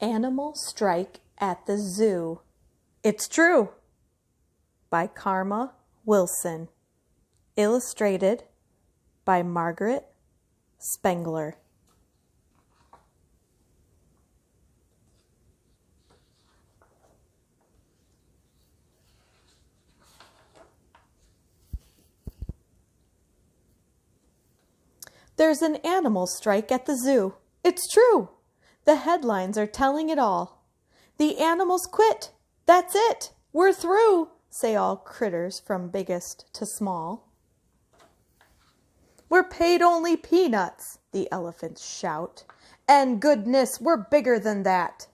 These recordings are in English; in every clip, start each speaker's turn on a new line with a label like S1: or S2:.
S1: Animal Strike at the Zoo. It's True by Karma Wilson. Illustrated by Margaret Spengler. There's an animal strike at the zoo. It's true. The headlines are telling it all. The animals quit. That's it. We're through, say all critters from biggest to small. We're paid only peanuts, the elephants shout. And goodness, we're bigger than that.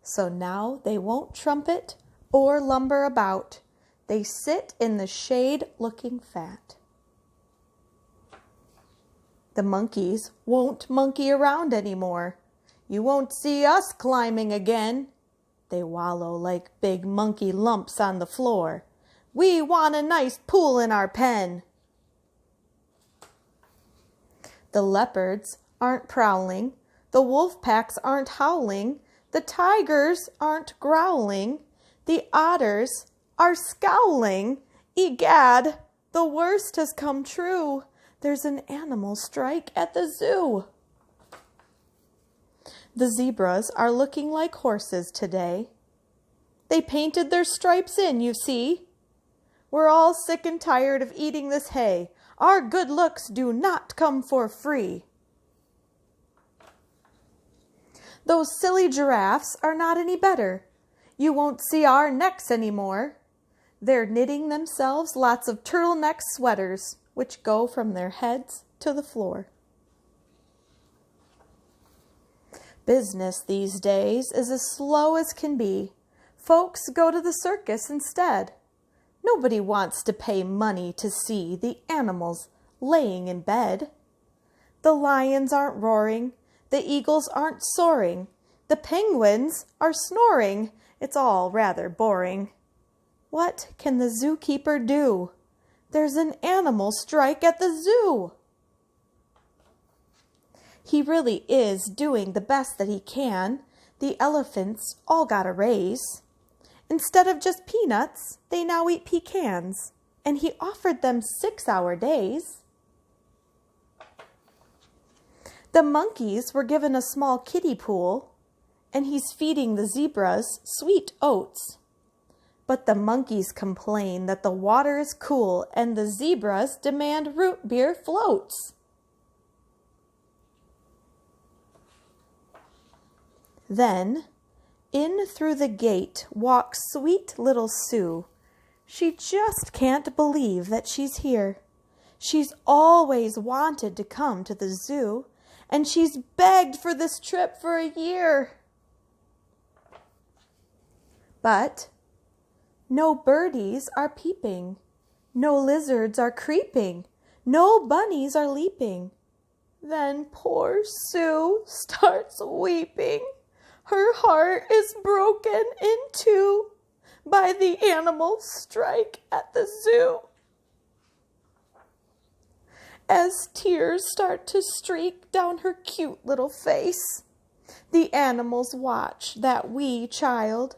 S1: So now they won't trumpet or lumber about. They sit in the shade looking fat. The monkeys won't monkey around anymore. You won't see us climbing again. They wallow like big monkey lumps on the floor. We want a nice pool in our pen. The leopards aren't prowling. The wolf packs aren't howling. The tigers aren't growling. The otters are scowling. Egad, the worst has come true. There's an animal strike at the zoo. The zebras are looking like horses today. They painted their stripes in, you see. We're all sick and tired of eating this hay. Our good looks do not come for free. Those silly giraffes are not any better. You won't see our necks anymore. They're knitting themselves lots of turtleneck sweaters, which go from their heads to the floor. Business these days is as slow as can be. Folks go to the circus instead. Nobody wants to pay money to see the animals laying in bed. The lions aren't roaring. The eagles aren't soaring. The penguins are snoring. It's all rather boring. What can the zookeeper do? There's an animal strike at the zoo. He really is doing the best that he can. The elephants all got a raise. Instead of just peanuts, they now eat pecans. And he offered them 6-hour days. The monkeys were given a small kiddie pool. And he's feeding the zebras sweet oats. But the monkeys complain that the water is cool and the zebras demand root beer floats. Then, in through the gate walks sweet little Sue. She just can't believe that she's here. She's always wanted to come to the zoo, and she's begged for this trip for a year. But no birdies are peeping, no lizards are creeping, no bunnies are leaping. Then poor Sue starts weeping. Her heart is broken in two by the animal strike at the zoo. As tears start to streak down her cute little face, the animals watch that wee child.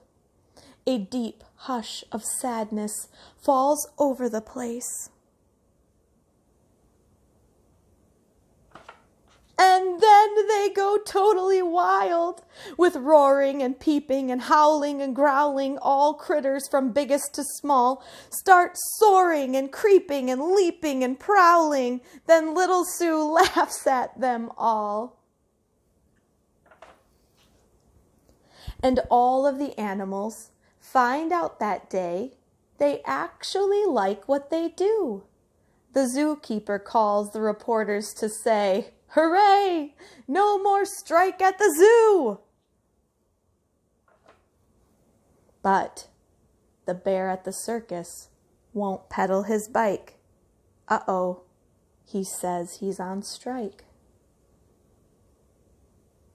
S1: A deep hush of sadness falls over the place. And then they go totally wild, with roaring and peeping and howling and growling. All critters from biggest to small start soaring and creeping and leaping and prowling. Then little Sue laughs at them all. And all of the animals find out that day they actually like what they do. The zookeeper calls the reporters to say, "Hooray! No more strike at the zoo!" But the bear at the circus won't pedal his bike. Uh-oh, he says he's on strike.